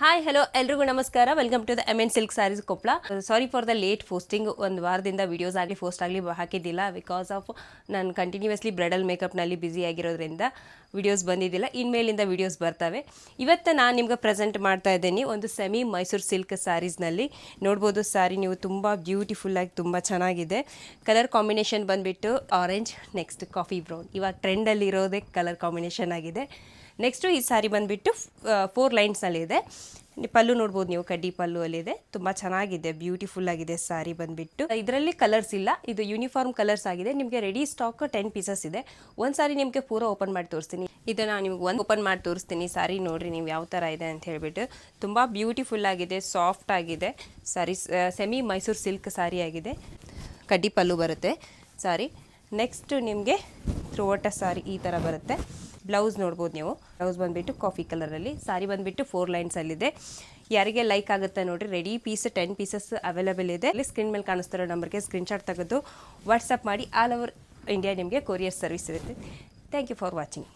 Hi hello ಎಲ್ರಿಗೂ ನಮಸ್ಕಾರ. Welcome to the M silk sarees Koppal. Sorry for the late posting. ಒಂದು ವಾರದಿಂದ videos ಆಗಲಿ ಪೋಸ್ಟ್ ಆಗಲಿ ಹಾಕಿದ್ದಿಲ್ಲ. ಬಿಕಾಸ್ ಆಫ್ ನಾನು ಕಂಟಿನ್ಯೂಸ್ಲಿ ಬ್ರೈಡಲ್ ಮೇಕಪ್ನಲ್ಲಿ ಬ್ಯುಸಿ ಆಗಿರೋದ್ರಿಂದ ವೀಡಿಯೋಸ್ ಬಂದಿದ್ದಿಲ್ಲ. ಇನ್ಮೇಲಿಂದ ವೀಡಿಯೋಸ್ ಬರ್ತವೆ. ಇವತ್ತು ನಾನು ನಿಮ್ಗೆ ಪ್ರೆಸೆಂಟ್ ಮಾಡ್ತಾ ಇದ್ದೀನಿ ಒಂದು ಸೆಮಿ ಮೈಸೂರು ಸಿಲ್ಕ್ ಸ್ಯಾರೀಸ್ನಲ್ಲಿ. ನೋಡ್ಬೋದು ಸ್ಯಾರಿ ನೀವು ತುಂಬ ಬ್ಯೂಟಿಫುಲ್ಲಾಗಿ ತುಂಬ ಚೆನ್ನಾಗಿದೆ. ಕಲರ್ ಕಾಂಬಿನೇಷನ್ ಬಂದುಬಿಟ್ಟು ಆರೆಂಜ್, ನೆಕ್ಸ್ಟ್ ಕಾಫಿ ಬ್ರೌನ್. ಇವಾಗ ಟ್ರೆಂಡಲ್ಲಿರೋದೇ ಕಲರ್ ಕಾಂಬಿನೇಷನ್ ಆಗಿದೆ. ನೆಕ್ಸ್ಟು ಈ ಸ್ಯಾರಿ ಬಂದುಬಿಟ್ಟು 4 ಲೈನ್ಸಲ್ಲಿದೆ. ಪಲ್ಲು ನೋಡ್ಬೋದು ನೀವು, ಕಡ್ಡಿ ಪಲ್ಲು ಅಲ್ಲಿದೆ. ತುಂಬ ಚೆನ್ನಾಗಿದೆ, ಬ್ಯೂಟಿಫುಲ್ ಆಗಿದೆ ಸ್ಯಾರಿ ಬಂದುಬಿಟ್ಟು. ಇದರಲ್ಲಿ ಕಲರ್ಸ್ ಇಲ್ಲ, ಇದು ಯೂನಿಫಾರ್ಮ್ ಕಲರ್ಸ್ ಆಗಿದೆ. ನಿಮಗೆ ರೆಡಿ ಸ್ಟಾಕ್ 10 ಪೀಸಸ್ ಇದೆ. ಒಂದು ಸಾರಿ ನಿಮಗೆ ಪೂರ ಓಪನ್ ಮಾಡಿ ತೋರಿಸ್ತೀನಿ. ಇದನ್ನು ನಿಮ್ಗೆ ಒಂದು ಓಪನ್ ಮಾಡಿ ತೋರಿಸ್ತೀನಿ. ಸ್ಯಾರಿ ನೋಡಿರಿ ನೀವು ಯಾವ ಥರ ಇದೆ ಅಂತ ಹೇಳಿಬಿಟ್ಟು. ತುಂಬ ಬ್ಯೂಟಿಫುಲ್ ಆಗಿದೆ, ಸಾಫ್ಟ್ ಆಗಿದೆ ಸ್ಯಾರಿ. ಸೆಮಿ ಮೈಸೂರು ಸಿಲ್ಕ್ ಸ್ಯಾರಿ ಆಗಿದೆ. ಕಡ್ಡಿ ಪಲ್ಲು ಬರುತ್ತೆ ಸ್ಯಾರಿ. ನೆಕ್ಸ್ಟ್ ನಿಮಗೆ ಥ್ರೋಟ ಸ್ಯಾರಿ ಈ ಥರ ಬರುತ್ತೆ. ಬ್ಲೌಸ್ ನೋಡ್ಬೋದು ನೀವು. ಬ್ಲೌಸ್ ಬಂದುಬಿಟ್ಟು ಕಾಫಿ ಕಲರಲ್ಲಿ. ಸ್ಯಾರಿ ಬಂದುಬಿಟ್ಟು 4 ಲೈನ್ಸಲ್ಲಿದೆ. ಯಾರಿಗೆ ಲೈಕ್ ಆಗುತ್ತೆ ನೋಡಿರಿ. ರೆಡಿ ಪೀಸ್ 10 ಪೀಸಸ್ ಅವೈಲೇಬಲ್ ಇದೆ. ಅಲ್ಲಿ ಸ್ಕ್ರೀನ್ ಮೇಲೆ ಕಾಣಿಸ್ತಿರೋ ನಂಬರ್ಗೆ ಸ್ಕ್ರೀನ್ಶಾಟ್ ತೆಗೆದು ವಾಟ್ಸಪ್ ಮಾಡಿ. ಆಲ್ ಓವರ್ ಇಂಡಿಯಾ ನಿಮಗೆ ಕೊರಿಯರ್ ಸರ್ವಿಸ್ ಇರುತ್ತೆ. Thank you for watching.